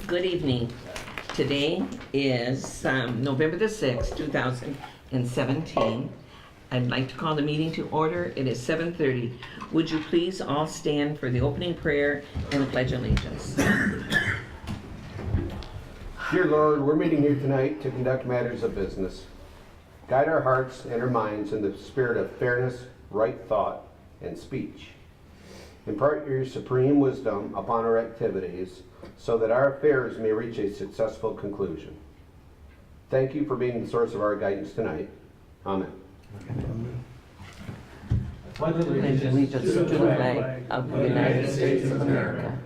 Good evening. Today is November the 6th, 2017. I'd like to call the meeting to order. It is 7:30. Would you please all stand for the opening prayer and the Pledge of Allegiance? Dear Lord, we're meeting here tonight to conduct matters of business. Guide our hearts and our minds in the spirit of fairness, right thought, and speech. Impart your supreme wisdom upon our activities so that our affairs may reach a successful conclusion. Thank you for being the source of our guidance tonight. Amen. Pledge allegiance to the flag of the United States of America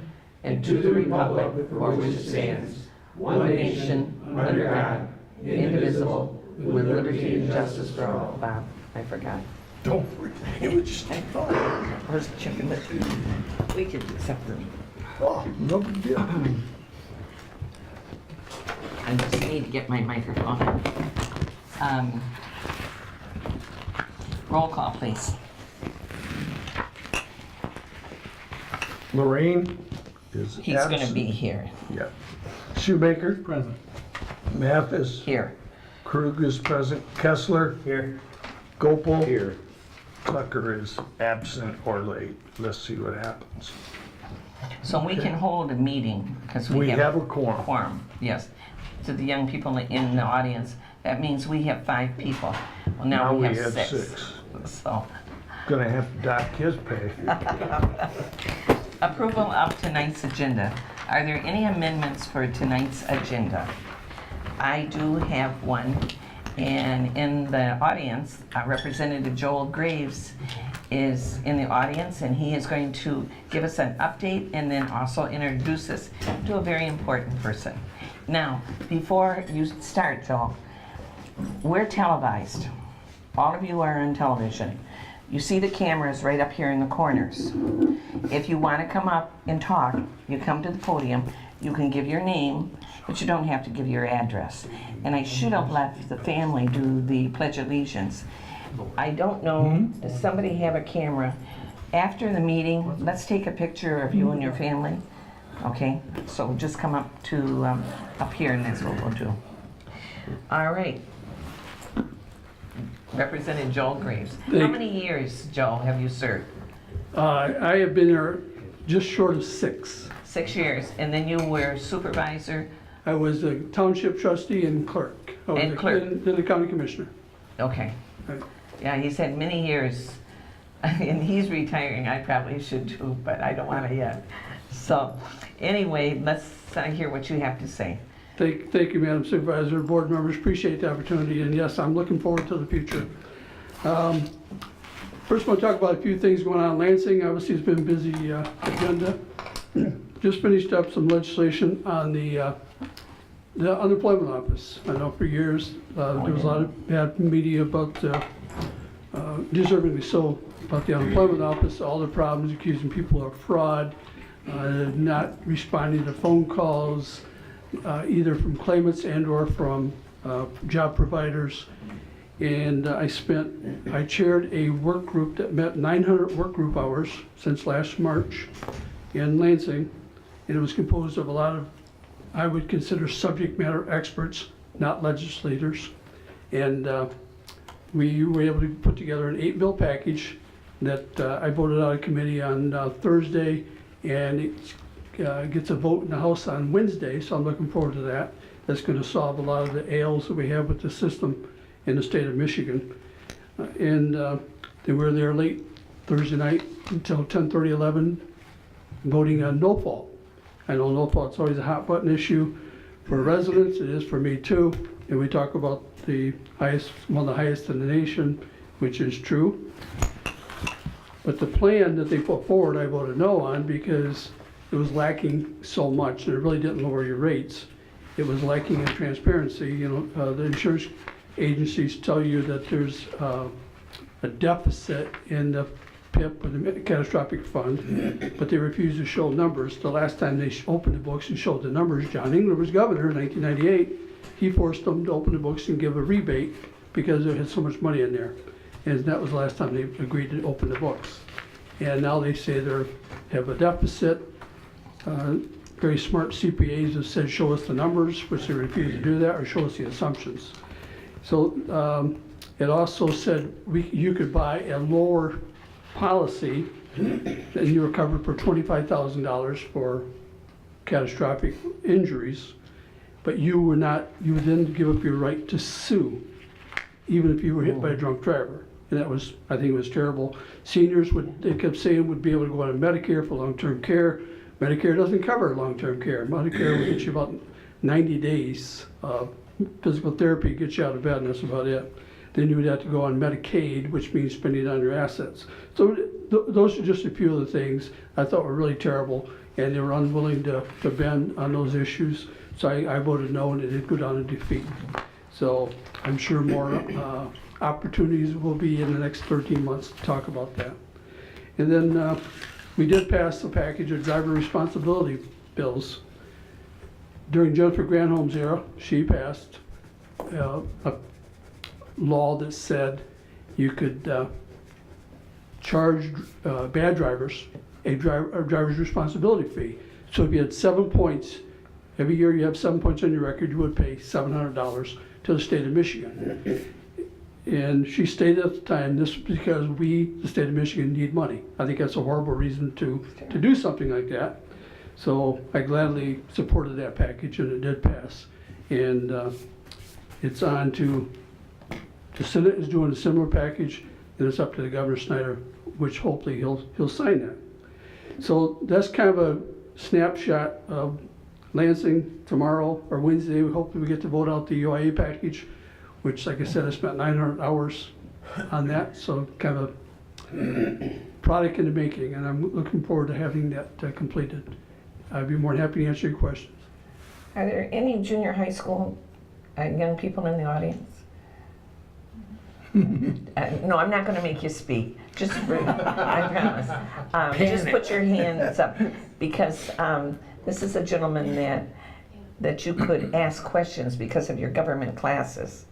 and to the republic for which it stands, one nation, under God, indivisible, with liberty and justice for all. Bob, I forgot. Don't worry, it was just a thought. Where's the chicken? We can accept them. Oh, no big deal. I just need to get my microphone. Roll call, please. Lorraine is He's absent. going to be here. Yeah. Shoemaker. Present. Mathis. Here. Krug is present. Kessler. Here. Gopal. Here. Tucker is absent or late. Let's see what happens. So we can hold a meeting because We have a quorum. quorum. Yes. To the young people in the audience, that means we have 5 people. Well, now we have 6. So, Gonna have to dock his pay. approval of tonight's agenda. Are there any amendments for tonight's agenda? I do have one. And in the audience, Representative Joel Graves is in the audience, and he is going to give us an update and then also introduce us to a very important person. Now, before you start, Joel, we're televised. All of you are on television. You see the cameras right up here in the corners. If you want to come up and talk, you come to the podium. You can give your name, but you don't have to give your address. And I should have let the family do the Pledge of Allegiance. I don't know, does somebody have a camera? After the meeting, let's take a picture of you and your family. Okay, so just come up to up here and that's what we'll do. All right. Representative Joel Graves. How many years, Joel, have you served? I have been there just short of 6. 6 years, and then you were supervisor? I was a township trustee and clerk. And clerk. Then the county commissioner. Okay. Right. Yeah, he's had many years, and he's retiring. I probably should too, but I don't want to yet. So, anyway, let's hear what you have to say. Thank you, Madam Supervisor, board members. Appreciate the opportunity, and yes, I'm looking forward to the future. First, I want to talk about a few things going on in Lansing. Obviously, it's been a busy agenda. Just finished up some legislation on the unemployment office. I know for years there was a lot of bad media about, deservingly so, about the unemployment office, all the problems, accusing people of fraud, not responding to phone calls, either from claimants and or from job providers. And I chaired a work group that met 900 work group hours since last March in Lansing. And it was composed of a lot of, I would consider, subject matter experts, not legislators. And we were able to put together an 8-bill package that I voted out of committee on Thursday, and it gets a vote in the House on Wednesday, so I'm looking forward to that. That's going to solve a lot of the ails that we have with the system in the state of Michigan. They were there late Thursday night until 10:30, 11, voting on no fault. I know no fault's always a hot button issue for residents. It is for me too. And we talk about the highest, one of the highest in the nation, which is true. But the plan that they put forward, I voted no on because it was lacking so much, and it really didn't lower your rates. It was lacking in transparency. You know, the insurance agencies tell you that there's a deficit in the PIP, or the catastrophic fund, but they refuse to show numbers. The last time they opened the books and showed the numbers, John Engler was governor in 1998. He forced them to open the books and give a rebate because they had so much money in there. And that was the last time they agreed to open the books. And now they say they have a deficit. very smart CPAs that said, show us the numbers, which they refused to do that, or show us the assumptions. So it also said you could buy a lower policy and you were covered for $25,000 for catastrophic injuries, but you would then give up your right to sue, even if you were hit by a drunk driver. And that was, I think it was terrible. Seniors they kept saying would be able to go on Medicare for long-term care. Medicare doesn't cover long-term care. Medicare will get you about 90 days of physical therapy, get you out of bed, and that's about it. Then you would have to go on Medicaid, which means spending on your assets. So those are just a few of the things I thought were really terrible, and they were unwilling to bend on those issues. So I voted no, and it did go down in defeat. So I'm sure more opportunities will be in the next 13 months to talk about that. And then we did pass a package of driver responsibility bills. During Jennifer Granholm's era, she passed a law that said you could charge bad drivers a driver's responsibility fee. So if you had 7 points, every year you have 7 points on your record, you would pay $700 to the state of Michigan. And she stated at the time, this was because we, the state of Michigan, need money. I think that's a horrible reason to do something like that. So I gladly supported that package, and it did pass. And it's on to, the Senate is doing a similar package, and it's up to the Governor Snyder, which hopefully he'll sign that. So that's kind of a snapshot of Lansing. Tomorrow or Wednesday, hopefully we get to vote out the UIA package, which, like I said, I spent 900 hours on that, so kind of a product in the making, and I'm looking forward to having that completed. I'd be more than happy to answer your questions. Are there any junior high school young people in the audience? No, I'm not going to make you speak. Just, I promise. Just put your hands up, because this is a gentleman that you could ask questions because of your government classes,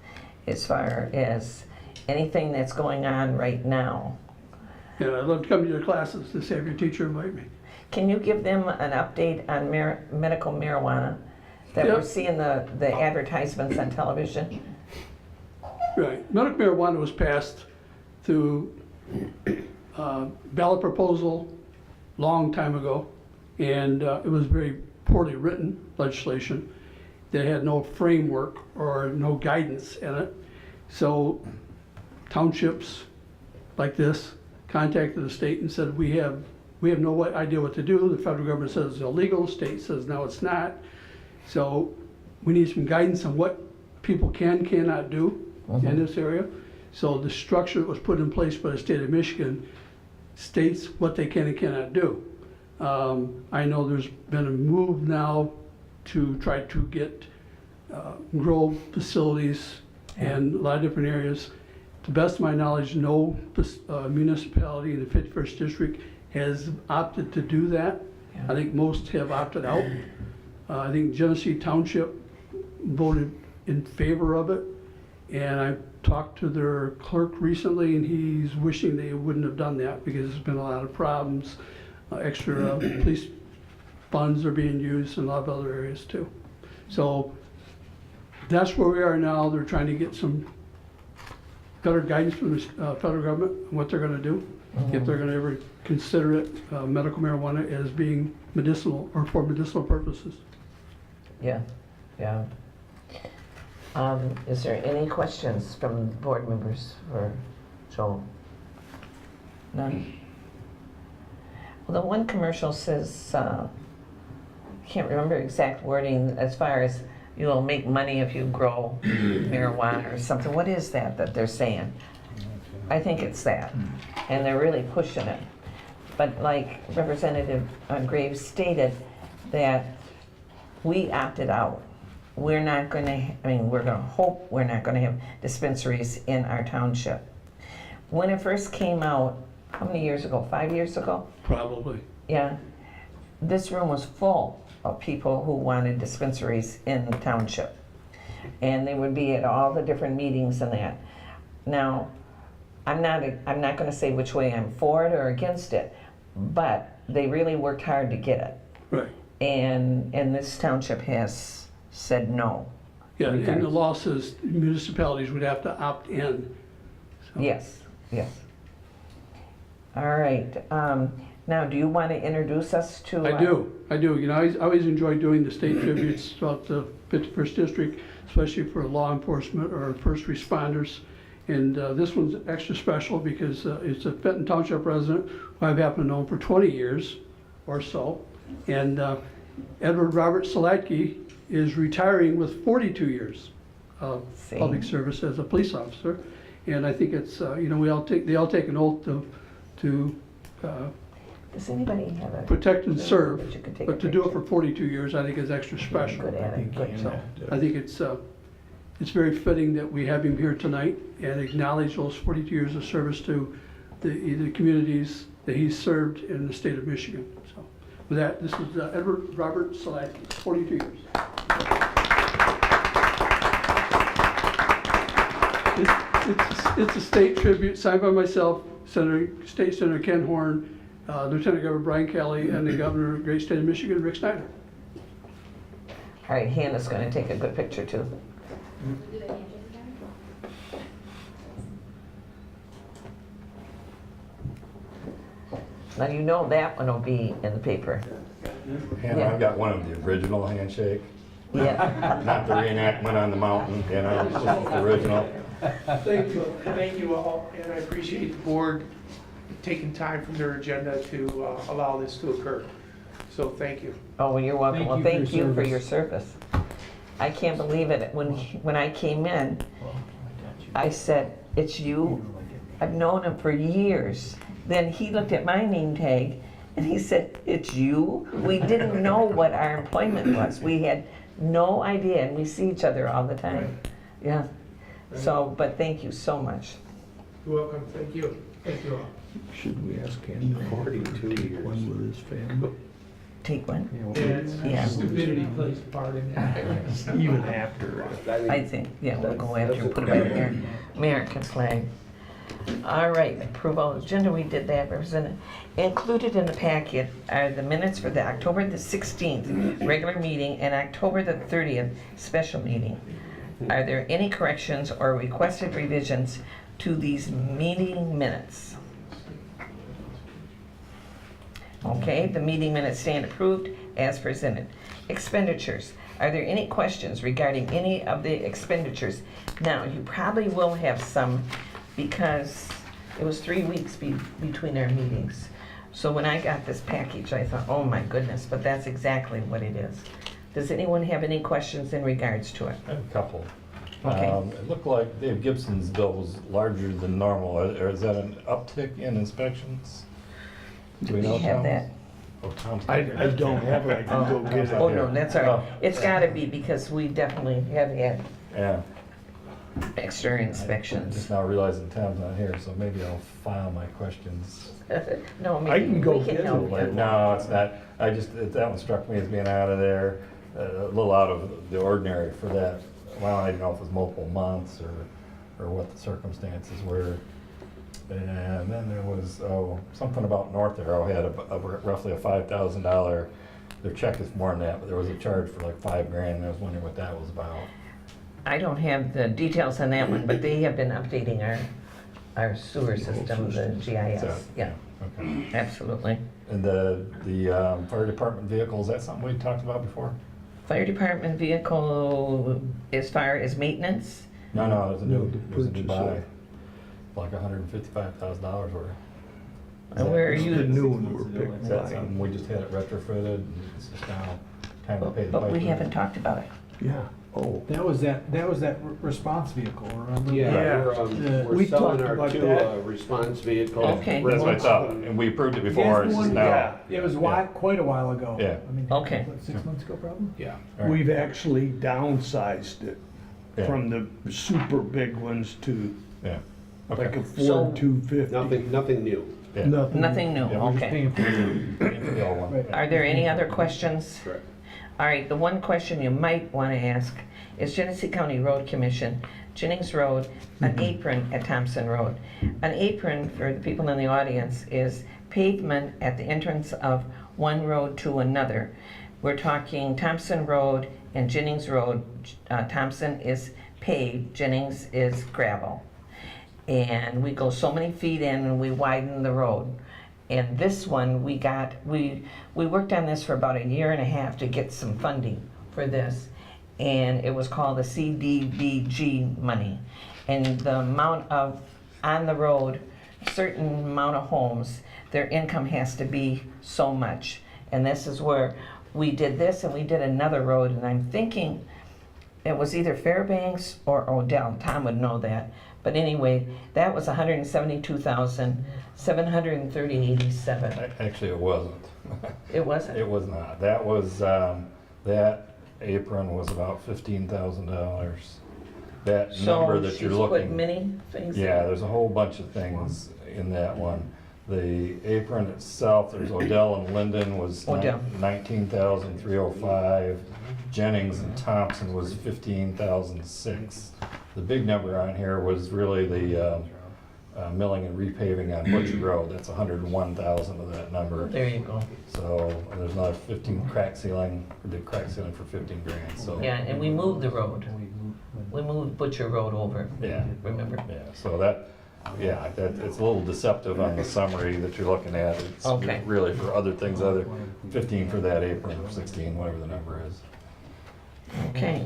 as far as anything that's going on right now. Yeah, I'd love to come to your classes to have your teacher invite me. Can you give them an update on medical marijuana that Yep. we're seeing the advertisements on television? Right. Medical marijuana was passed through ballot proposal long time ago, and it was very poorly written legislation. They had no framework or no guidance in it. So townships like this contacted the state and said, we have no idea what to do. The federal government says it's illegal, state says no, it's not. So we need some guidance on what people cannot do in this area. So the structure that was put in place by the state of Michigan states what they can and cannot do. I know there's been a move now to try to get grow facilities in a lot of different areas. To the best of my knowledge, no municipality in the 51st district has opted to do that. Yeah. I think most have opted out. I think Genesee Township voted in favor of it, and I talked to their clerk recently, and he's wishing they wouldn't have done that because there's been a lot of problems. Extra police funds are being used in a lot of other areas too. So that's where we are now. They're trying to get some better guidance from the federal government on what they're going to do, if they're going to ever consider it medical marijuana as being medicinal or for medicinal purposes. Yeah, yeah. Is there any questions from board members for Joel? None? Well, the one commercial says, can't remember exact wording as far as you'll make money if you grow marijuana or something. What is that they're saying? I think it's that, and they're really pushing it. But like Representative Graves stated, that we opted out. We're not going to, we're going to hope we're not going to have dispensaries in our township. When it first came out, how many years ago? 5 years ago? Probably. Yeah. This room was full of people who wanted dispensaries in the township. And they would be at all the different meetings and that. Now, I'm not going to say which way I'm for it or against it, but they really worked hard to get it. Right. and this township has said no. Yeah, and the Regardless. law says municipalities would have to opt in. So- Yes, yes. All right, now, do you want to introduce us to? I do. You know, I always enjoy doing the state tributes throughout the 51st District, especially for law enforcement or first responders. And this one's extra special because it's a Fenton Township resident who I've happened to know for 20 years or so. And Edward Robert Salatke is retiring with 42 years of See. public service as a police officer. And I think it's, you know, they all take an oath to Does anybody have a? protect and serve, That you could take a but to do it picture. for 42 years, I think is extra special. Good at it, good. So I think it's very fitting that we have him here tonight and acknowledge those 42 years of service to the communities that he's served in the state of Michigan. So with that, this is Edward Robert Salatke, 42 years. It's a state tribute signed by myself, State Senator Ken Horn, Lieutenant Governor Brian Kelly, and the Governor of the great state of Michigan, Rick Snyder. All right, Hannah's going to take a good picture too. Now, you know that one will be in the paper. And Yeah. I've got one of the original handshake, Yeah. not the reenactment on the mountain, you know, it's just the original. Thank you. Thank you all, and I appreciate the board taking time from their agenda to allow this to occur. So thank you. Oh, well, you're welcome. Thank Well, you for thank your you for service. your service. I can't believe it. When I came in, I said, "It's you." I've known him for years. Then he looked at my name tag and he said, "It's you?" We didn't know what our employment was. We had no idea, and we see each other all the time. Yeah. So, but thank you so much. You're welcome, thank you. Thank you all. Should we ask him? 42 Take years. one with his family. Take one. And stupidity plays a part in that. Even after. I think, yeah, we'll go after and put it by the American flag. All right, approval of agenda, we did that, Representative. Included in the packet are the minutes for the October the 16th regular meeting and October the 30th special meeting. Are there any corrections or requested revisions to these meeting minutes? Okay, the meeting minutes stand approved as presented. Expenditures. Are there any questions regarding any of the expenditures? Now, you probably will have some because it was 3 weeks between our meetings. So when I got this package, I thought, oh my goodness, but that's exactly what it is. Does anyone have any questions in regards to it? I have a couple. Okay. It looked like Dave Gibson's bill was larger than normal, or is that an uptick in inspections? Do we know, We have Tom? that. Oh, Tom's. I don't have it, I can go get it. Oh, no, that's all right. Oh. It's gotta be because we definitely have had Yeah. extra I'm just inspections. now realizing Tom's not here, so maybe I'll file my questions. No, I maybe can go we can get help it. you. Like, no, it's not. That one struck me as being out of there, a little out of the ordinary for that. Well, I didn't know if it was multiple months or what the circumstances were. And then there was, something about North Arrow had roughly a $5,000, their check is more than that, but there was a charge for like $5,000, and I was wondering what that was about. I don't have the details on that one, but they have been updating our sewer system, the GIS. So- Yeah, Okay. absolutely. And the fire department vehicle, is that something we talked about before? Fire department vehicle, as far as maintenance, No, it was a No, new, the it was a new purchase, buy, like $155,000 worth. and where are The you? new one we're Is picking. that something, we just had it retrofitted, and it's just now time to pay the But we piper? haven't talked about it. Yeah, oh. That was that response vehicle, remember? Yeah, we're We selling talked our about two that. response vehicles. Okay. That's what I thought, and we approved it before, That's it's the just one- now. It was quite a while ago. Yeah. I mean, Okay. what, 6 months ago probably? Yeah. All right. We've actually downsized it Yeah. from the super big ones to Yeah, like okay. a So- Ford 250. Nothing new. Yeah. Nothing new, Yeah, we're just okay. Paying for it. Paying for the old one. Right. Are there any other questions? Correct. All right, the one question you might want to ask is Genesee County Road Commission, Jennings Road, an apron at Thompson Road. An apron, for the people in the audience, is pavement at the entrance of one road to another. We're talking Thompson Road and Jennings Road. Thompson is paved, Jennings is gravel. And we go so many feet in and we widen the road. And this one, we worked on this for about a year and a half to get some funding for this. And it was called the CDBG money. And the amount of, on the road, certain amount of homes, their income has to be so much. And this is where we did this, and we did another road, and I'm thinking it was either Fairbanks or Odell. Tom would know that. But anyway, that was $172,730.87. Actually, it wasn't. It wasn't? It was not. That was, that apron was about $15,000. That number that you're So she's put looking. many things in? Yeah, there's a whole bunch of things in that one. The apron itself, there's Odell and Linden was Odell. 19,305. Jennings and Thompson was 15,006. The big number on here was really the milling and repaving on Butcher Road. That's 101,000 of that number. There you go. So there's another 15 crack sealing. We did crack sealing for 15 grand. So Yeah, and we moved the road. We moved Butcher Road over, yeah, remember? yeah. So that. Yeah, it's a little deceptive on the summary that you're looking at. It's Okay. really for other things, other 15 for that apron, 16, whatever the number is. Okay.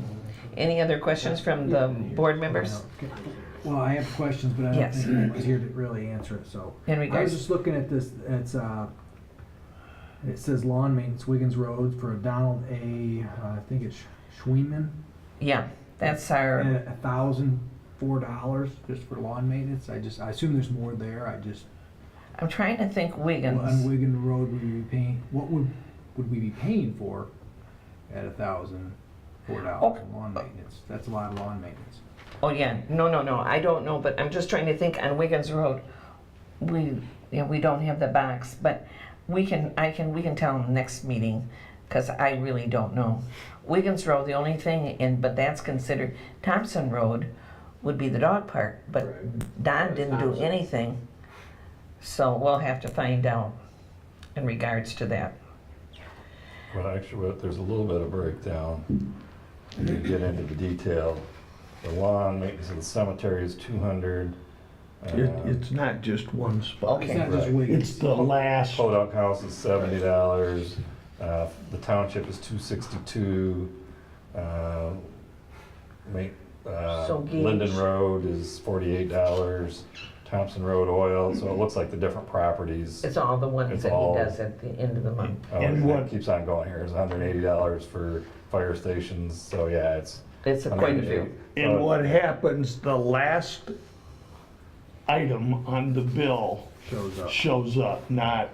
Any other questions from the board members? Well, I have questions, but I don't Yes. think anyone's here to really answer it, so. In I was regards, just looking at this, it says lawn maintenance, Wiggins Road for Donald A., I think it's Schweenman, yeah, that's our, at $1,004 just for lawn maintenance. I assume there's more there, I'm trying to think on Wiggins. Wiggins Road, would we be paying, what would we be paying for at $1,004 in lawn maintenance? That's a lot of lawn maintenance. Oh, yeah, no, I don't know, but I'm just trying to think on Wiggins Road. We don't have the box, but we can tell them next meeting, because I really don't know. Wiggins Road, the only thing, but that's considered, Thompson Road would be the dog park, but Don didn't do anything. So we'll have to find out in regards to that. Well, actually, there's a little bit of breakdown. You get into the detail. The lawn maintenance of the cemetery is 200. It's not just one spot. It's not just Right. Wiggins. It's the last, Podunk House is $70. The township is $262. So Gage. Linden Road is $48. Thompson Road oil. So it looks like the different properties. It's all the ones It's that all- he does at the end of the month. Oh, And it what- keeps on going here. It's $180 for fire stations. So yeah, it's It's quite a few. and what happens, the last item on the bill shows up, not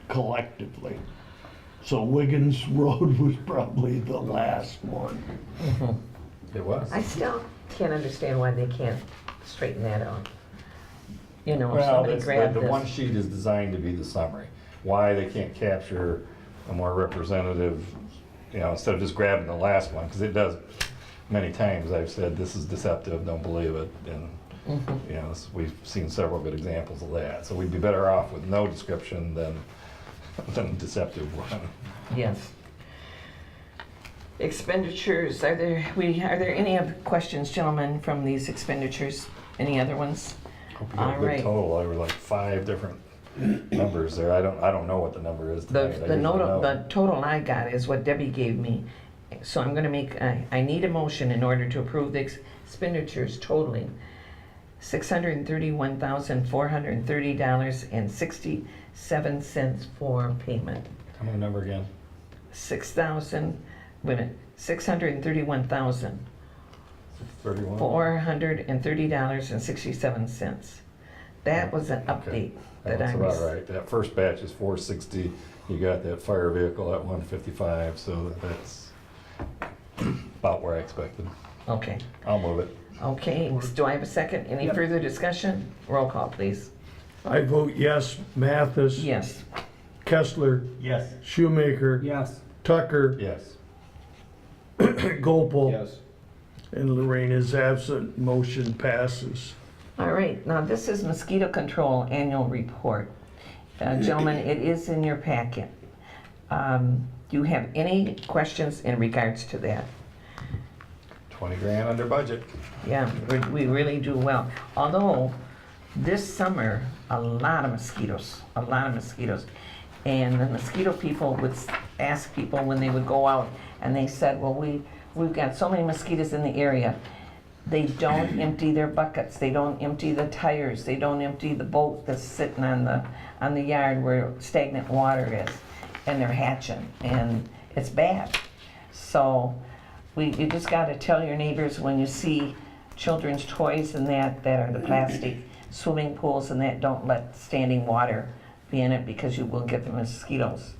collectively. So Wiggins Road was probably the last one. It was. I still can't understand why they can't straighten that out. You know, if Well, somebody grabbed the one this. sheet is designed to be the summary. Why they can't capture a more representative, instead of just grabbing the last one, because it does, many times I've said, this is deceptive, don't believe it. And, we've seen several good examples of that. So we'd be better off with no description than deceptive one. Yes. Expenditures, are there any other questions, gentlemen, from these expenditures? Any other ones? Hope you got a All good right. total. There were like 5 different numbers there. I don't know what the number is tonight. I The usually know. the total I got is what Debbie gave me. So I'm gonna make, I need a motion in order to approve the expenditures totaling $631,430.67 for payment. Tell me the number again. $631,430.67. 31? That was an Okay. update that That's I about was. right. That first batch is 460. You got that fire vehicle at 155, so that's about where I expected. Okay, I'll move it. okay. Do I have a second? Any Yep. further discussion? Roll call, please. I vote yes. Mathis, Yes. Kessler, Yes. Shoemaker, Yes. Tucker, Yes. Gopel, Yes. and Lorraine is absent. Motion passes. All right, now this is mosquito control annual report. Gentlemen, it is in your packet. Do you have any questions in regards to that? 20 grand under budget. Yeah, we really do well. Although, this summer, a lot of mosquitoes. And the mosquito people would ask people when they would go out, and they said, well, we've got so many mosquitoes in the area. They don't empty their buckets, they don't empty the tires, they don't empty the boat that's sitting on the yard where stagnant water is, and they're hatching, and it's bad. So you just gotta tell your neighbors when you see children's toys and that are the plastic swimming pools and that, don't let standing water be in it because you will get the mosquitoes.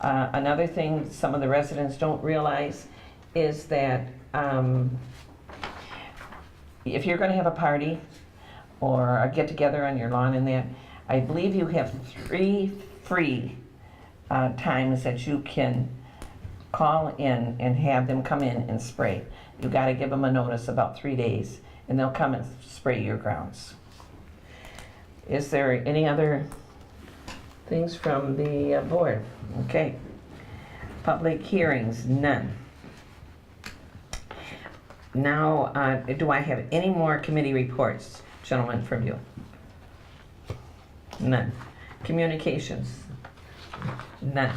Another thing some of the residents don't realize is that if you're going to have a party or a get-together on your lawn and that, I believe you have 3 free times that you can call in and have them come in and spray. You got to give them a notice about 3 days, and they'll come and spray your grounds. Is there any other things from the board? Okay. Public hearings, none. Now, do I have any more committee reports, gentlemen, from you? None. Communications? None.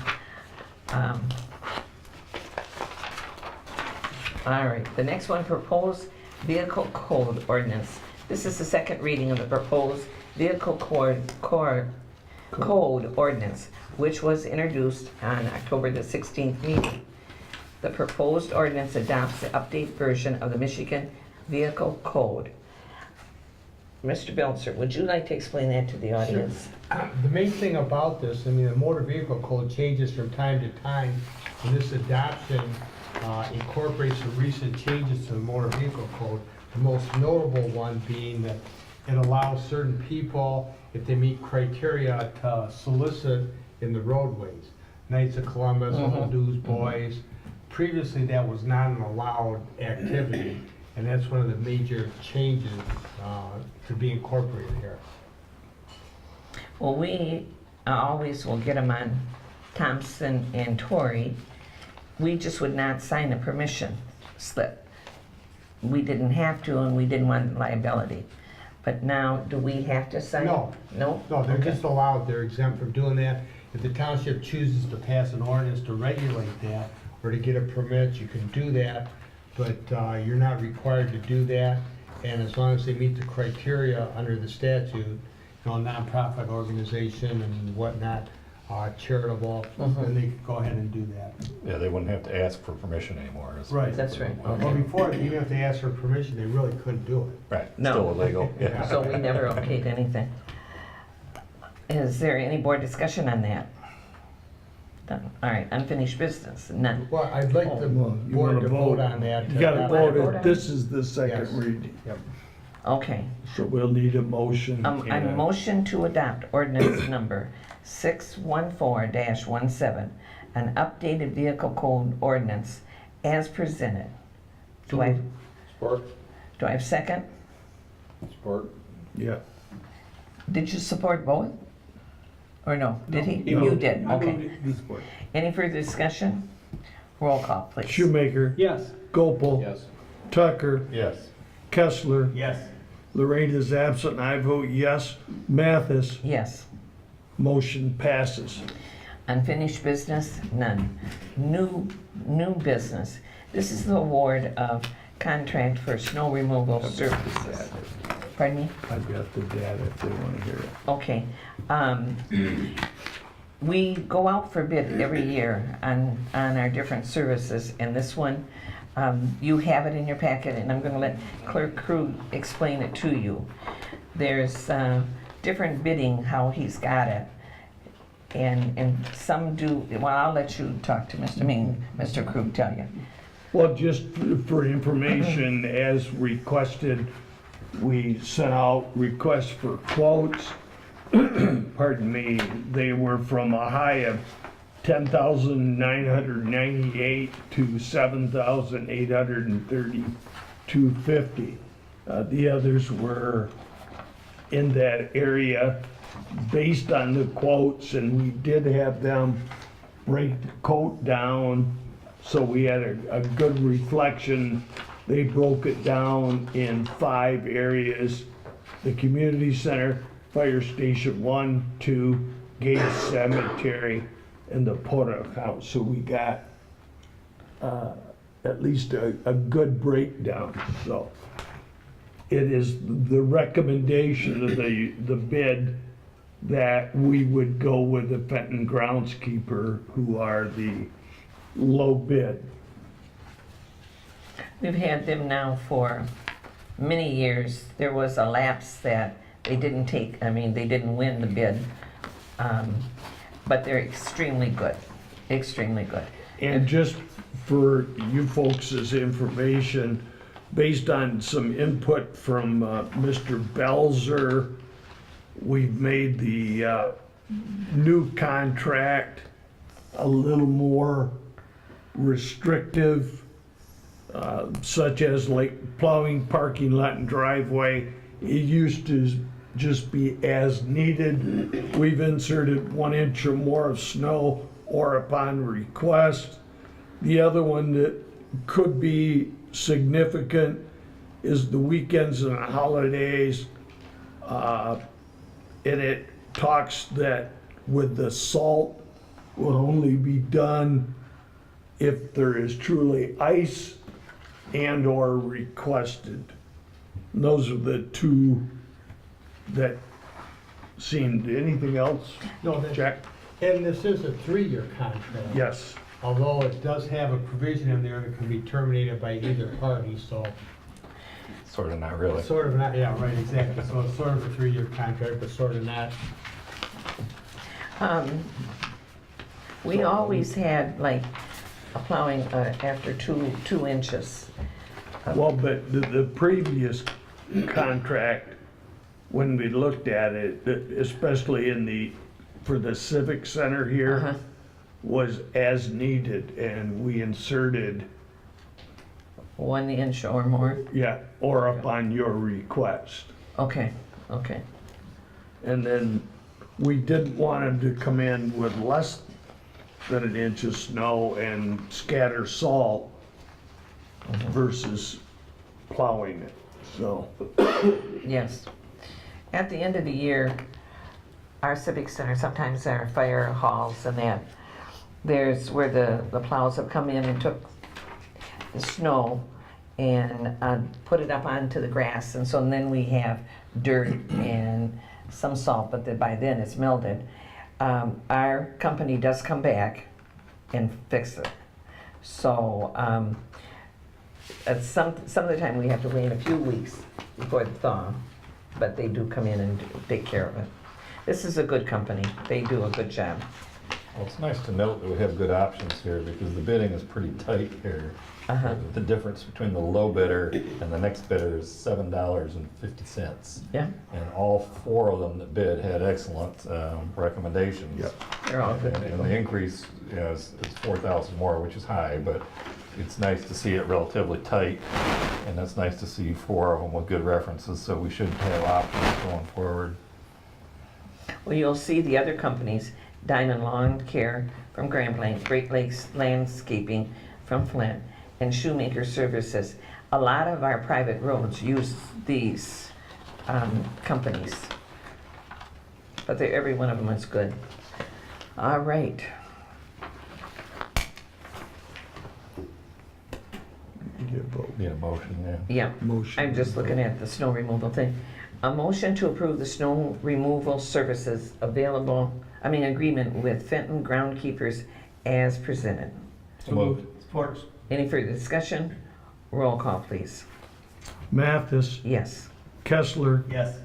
All right, the next one, proposed vehicle code ordinance. This is the second reading of the proposed vehicle code ordinance, which was introduced on October the 16th meeting. The proposed ordinance adopts the updated version of the Michigan Vehicle Code. Mr. Belzer, would you like to explain that to the audience? The main thing about this, I mean, the motor vehicle code changes from time to time, and this adoption incorporates the recent changes to the motor vehicle code. The most notable one being that it allows certain people, if they meet criteria, to solicit in the roadways. Knights of Columbus, Old Newsboys. Previously, that was not an allowed activity, and that's one of the major changes to be incorporated here. Well, we always will get them on Thompson and Torrey. We just would not sign a permission slip. We didn't have to, and we didn't want liability. But now, do we have to sign? No. No? No, they're Okay. just allowed, they're exempt from doing that. If the township chooses to pass an ordinance to regulate that, or to get a permit, you can do that, but you're not required to do that. And as long as they meet the criteria under the statute, you know, nonprofit organization and whatnot, charitable, then they could go ahead and do that. Yeah, they wouldn't have to ask for permission anymore. Right. That's right. Well, before, even if they asked for permission, they really couldn't do it. Right, No. still illegal, yeah. So we never okayed anything. Is there any board discussion on that? Done. All right, unfinished business, none. Well, I'd like the Well, you board wanna to vote on that. You gotta vote vote on it, this is the second Yes. reading, Okay. so we'll need a motion. I and a- motion to adopt ordinance number 614-17, an updated vehicle code ordinance as presented. Do I Support? have second? Support. Yeah. Did you support both? Or no? Did he? No. You did, I okay. moved it, be support. Any further discussion? Roll call, please. Shoemaker. Yes. Gopel. Yes. Tucker. Yes. Kessler. Yes. Lorraine is absent, and I vote yes. Mathis. Yes. Motion passes. Unfinished business, none. New business. This is the award of contract for snow removal services. Pardon me? I've got the data if they want to hear it. Okay. We go out for bid every year on our different services, and this one, you have it in your packet, and I'm gonna let Clerk Krug explain it to you. There's different bidding, how he's got it. And some do, well, I'll let you talk to Mr. Krug tell you. Well, just for information, as requested, we sent out requests for quotes. Pardon me, they were from a high of 10,998 to 7,832.50. The others were in that area based on the quotes, and we did have them break the coat down, so we had a good reflection. They broke it down in 5 areas: the community center, fire station 1, 2, Gage Cemetery, and the Porta House. So we got at least a good breakdown. So it is the recommendation of the bid that we would go with the Fenton groundskeeper, who are the low bid. We've had them now for many years. There was a lapse that they didn't they didn't win the bid. But they're extremely good, extremely good. And just for you folks' information, based on some input from Mr. Belzer, we've made the new contract a little more restrictive, such as like plowing, parking lot, and driveway. It used to just be as needed. We've inserted 1 inch or more of snow or upon request. The other one that could be significant is the weekends and holidays. And it talks that with the salt will only be done if there is truly ice and or requested. And those are the 2 that seemed. Anything else? No, Jack? and this is a 3-year contract. Yes. Although it does have a provision in there that can be terminated by either party, so. Sort of not really. Sort of not, yeah, right, exactly. So it's sort of a 3-year contract, but sort of not. We always had like a plowing after 2 inches. Well, but the previous contract, when we looked at it, especially for the civic center here, was as needed, and we inserted, 1 inch or more. yeah, or upon your request. Okay. And then we didn't want them to come in with less than 1 inch of snow and scatter salt versus plowing it, so. Yes. At the end of the year, our civic center, sometimes our fire halls and that, there's where the plows have come in and took the snow and put it up onto the grass, and so then we have dirt and some salt, but by then it's melted. Our company does come back and fix it. So at some of the time we have to wait a few weeks before the thaw, but they do come in and take care of it. This is a good company. They do a good job. Well, it's nice to note that we have good options here, because the bidding is pretty tight here. The difference between the low bidder and the next bidder is $7.50. Yeah, And all 4 of them that bid had excellent recommendations. Yep. they're all good. And the increase, is 4,000 more, which is high, but it's nice to see it relatively tight. And it's nice to see 4 of them with good references, so we should have options going forward. Well, you'll see the other companies, Diamond Lawn Care from Grand Blanc, Great Lakes Landscaping from Flint, and Shoemaker Services. A lot of our private roads use these companies, but every one of them is good. All right. Need a motion, yeah. Yeah, Motion. I'm just looking at the snow removal thing. A motion to approve the snow removal services agreement with Fenton Groundkeepers as presented. So moved. Support. Any further discussion? Roll call, please. Mathis, Yes. Kessler, Yes.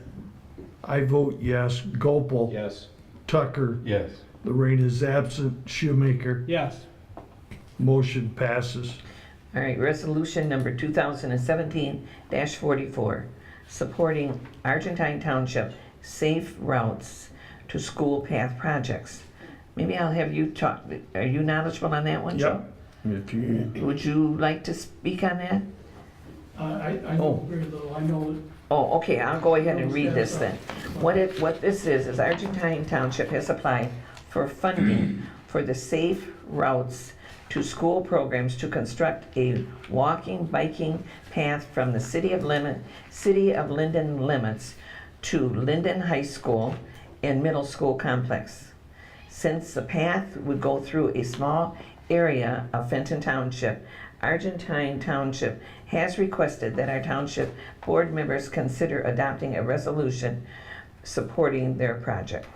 I vote yes. Gopel, Yes. Tucker, Yes. Lorraine is absent. Shoemaker, Yes. motion passes. All right, resolution number 2017-44, supporting Argentine Township safe routes to school path projects. Maybe I'll have you talk. Are you knowledgeable on that one, Joe? If you, Would you like to speak on that? I know very little, I know that Oh, okay, I'll go ahead and read this then. What this is Argentine Township has applied for funding for the Safe Routes to School programs to construct a walking, biking path from the City of Linden limits to Linden High School and Middle School complex. Since the path would go through a small area of Fenton Township, Argentine Township has requested that our township board members consider adopting a resolution supporting their project.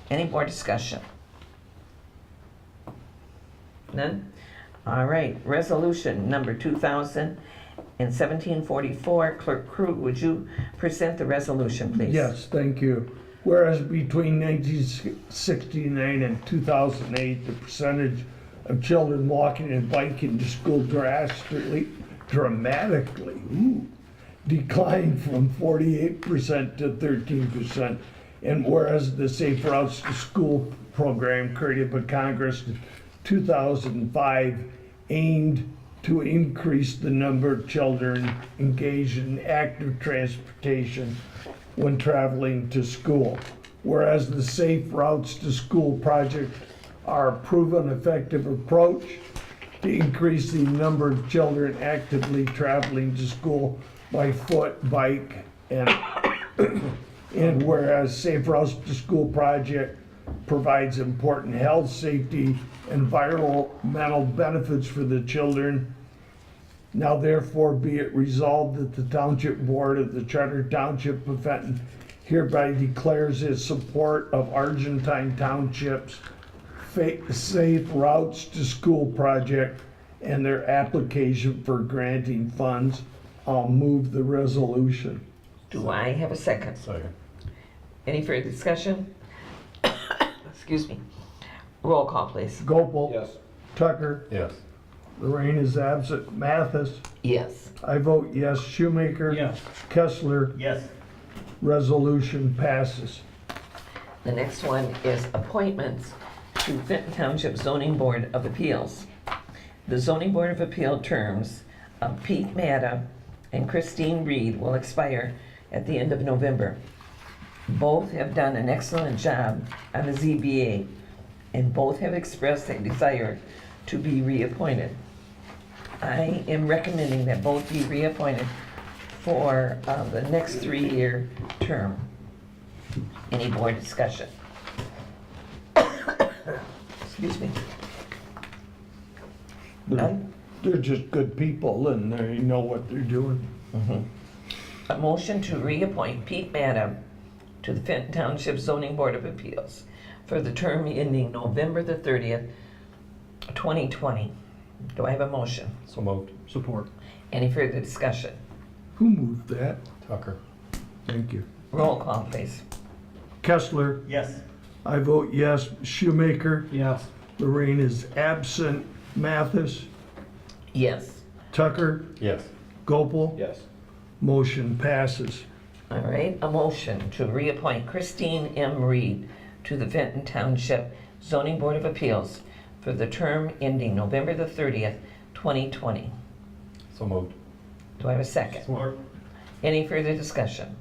Any more discussion? None? All right, resolution number 2017-44. Clerk Krug, would you present the resolution, please? Yes, thank you. Whereas between 1969 and 2008, the percentage of children walking and biking to school dramatically declined from 48% to 13%. And whereas the Safe Routes to School program created by Congress in 2005 aimed to increase the number of children engaged in active transportation when traveling to school. Whereas the Safe Routes to School project are a proven effective approach to increase the number of children actively traveling to school by foot, bike, and whereas Safe Routes to School project provides important health, safety, and environmental benefits for the children. Now therefore be it resolved that the Township Board of the Charter Township of Fenton hereby declares its support of Argentine Township's Safe Routes to School project and their application for granting funds. I'll move the resolution. Do I have a second? Second. Any further discussion? Excuse me. Roll call, please. Gopel. Yes. Tucker. Yes. Lorraine is absent. Mathis. Yes. I vote yes. Shoemaker. Yes. Kessler. Yes. Resolution passes. The next one is appointments to Fenton Township Zoning Board of Appeals. The Zoning Board of Appeal terms of Pete Matta and Christine Reed will expire at the end of November. Both have done an excellent job on the ZBA, and both have expressed a desire to be reappointed. I am recommending that both be reappointed for the next 3-year term. Any board discussion? Excuse me. None? They're just good people and they know what they're doing. A motion to reappoint Pete Matta to the Fenton Township Zoning Board of Appeals for the term ending November the 30th, 2020. Do I have a motion? So moved. Support. Any further discussion? Who moved that? Tucker. Thank you. Roll call, please. Kessler. Yes. I vote yes. Shoemaker. Yes. Lorraine is absent. Mathis. Yes. Tucker. Yes. Gopel. Yes. Motion passes. All right, a motion to reappoint Christine M. Reed to the Fenton Township Zoning Board of Appeals for the term ending November the 30th, 2020. So moved. Do I have a second? Support. Any further discussion?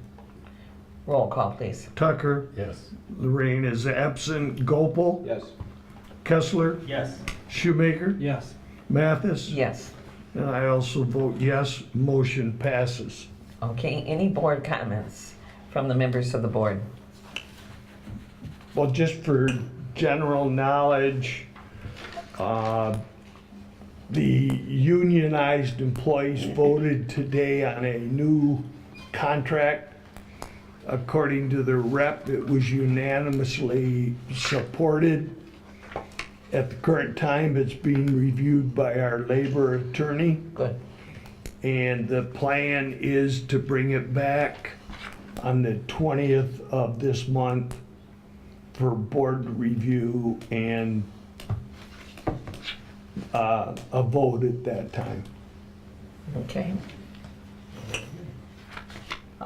Roll call, please. Tucker. Yes. Lorraine is absent. Gopel. Yes. Kessler. Yes. Shoemaker. Yes. Mathis. Yes. And I also vote yes. Motion passes. Okay, any board comments from the members of the board? Well, just for general knowledge, the unionized employees voted today on a new contract. According to the rep, it was unanimously supported. At the current time, it's being reviewed by our labor attorney. Good. And the plan is to bring it back on the 20th of this month for board review and a vote at that time. Okay.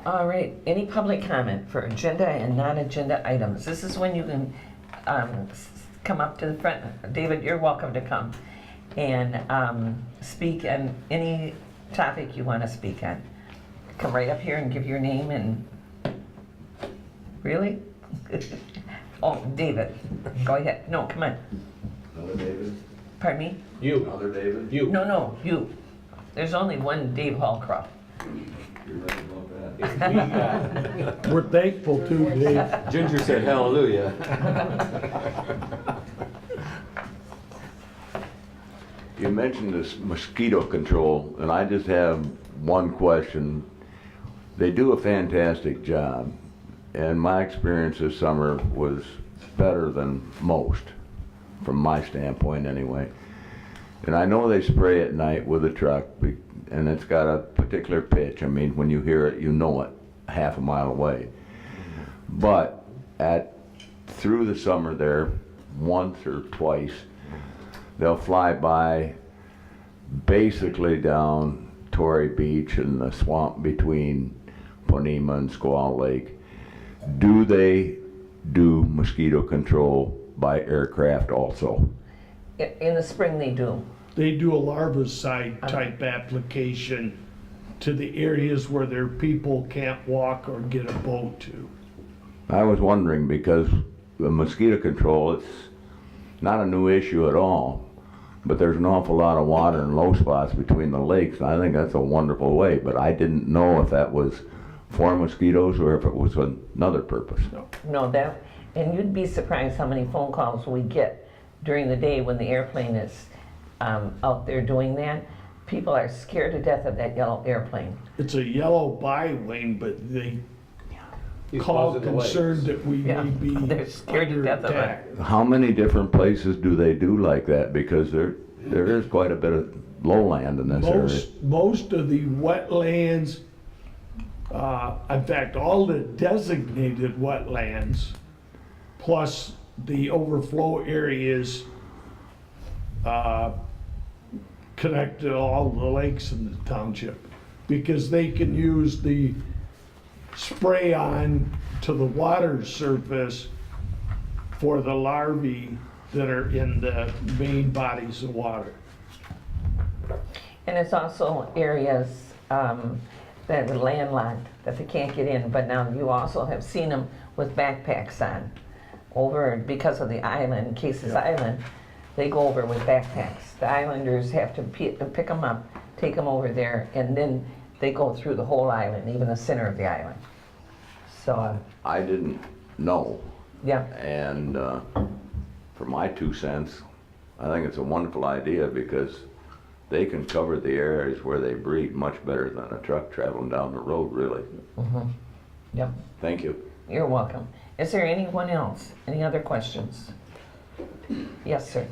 All right, any public comment for agenda and non-agenda items? This is when you can come up to the front. David, you're welcome to come and speak on any topic you want to speak on. Come right up here and give your name and... Really? Oh, David, go ahead. No, come on. Another David? Pardon me? You, Another David? you. No, you. There's only one Dave Hallcroft. You're right about that. We're thankful too, Dave. Ginger said hallelujah. You mentioned this mosquito control, and I just have one question. They do a fantastic job, and my experience this summer was better than most, from my standpoint anyway. And I know they spray at night with a truck, and it's got a particular pitch. I mean, when you hear it, you know it half a mile away. But through the summer there, once or twice, they'll fly by basically down Torrey Beach and the swamp between Ponema and Squaw Lake. Do they do mosquito control by aircraft also? In the spring they do. They do a larvicide type application to the areas where their people can't walk or get a boat to. I was wondering because the mosquito control, it's not a new issue at all, but there's an awful lot of water and low spots between the lakes, and I think that's a wonderful way, but I didn't know if that was for mosquitoes or if it was another purpose. No, that, and you'd be surprised how many phone calls we get during the day when the airplane is out there doing that. People are scared to death of that yellow airplane. It's a yellow bywing, but they He's call buzzing the lakes. concerned that we Yeah, may be they're scared to under death of it. attack. How many different places do they do like that? Because there is quite a bit of lowland in this area. Most of the wetlands, in fact, all the designated wetlands, plus the overflow areas, connect to all the lakes in the township, because they can use the spray on to the water surface for the larvae that are in the main bodies of water. And it's also areas that are landlocked, that they can't get in, but now you also have seen them with backpacks on. Over, because of the island, Cases Island, they go over with backpacks. The islanders have to pick them up, take them over there, and then they go through the whole island, even the center of the island. So, I didn't know, yeah, and for my 2 cents, I think it's a wonderful idea because they can cover the areas where they breed much better than a truck traveling down the road, really. yep, Thank you. you're welcome. Is there anyone else? Any other questions? Yes, sir.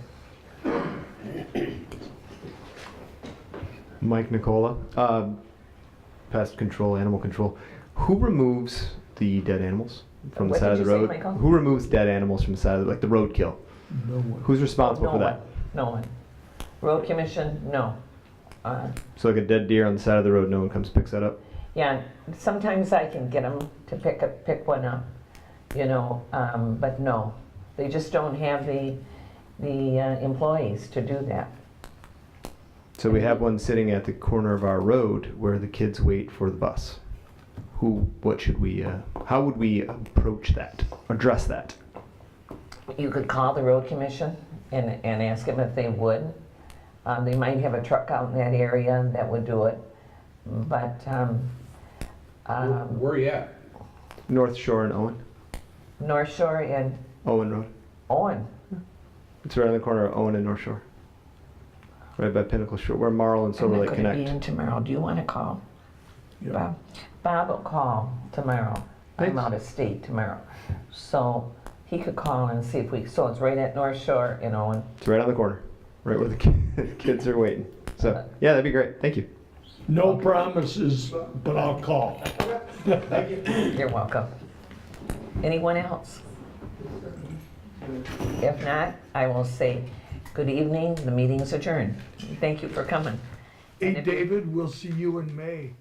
Mike Nicola, pest control, animal control. Who removes the dead animals from the What side of did the you say, road? Michael? Who removes dead animals from the side of like the roadkill? No one. Who's responsible No for one, that? no one. Road commission, no. So like a dead deer on the side of the road, no one comes picks that up. Yeah, sometimes I can get them to pick one up, you know, but no. They just don't have the employees to do that. So we have one sitting at the corner of our road where the kids wait for the bus. What should we, how would we approach that, address that? You could call the road commission and ask them if they would. They might have a truck out in that area that would do it, but, Where are you at? North Shore and Owen? North Shore and Owen Road. Owen. It's right on the corner of Owen and North Shore. Right by Pinnacle Shore, where Marl and Silver I'm Lake not gonna be connect. in tomorrow. Do you want to call? Yeah. Bob? Bob will call tomorrow. I'm Thanks. out of state tomorrow. So he could call and see if so it's right at North Shore in Owen. It's right on the corner, right where the kids are waiting. So, yeah, that'd be great. Thank you. No promises, but I'll call. You're welcome. Anyone else? If not, I will say good evening. The meeting's adjourned. Thank you for coming. Hey, And if you- David, we'll see you in May.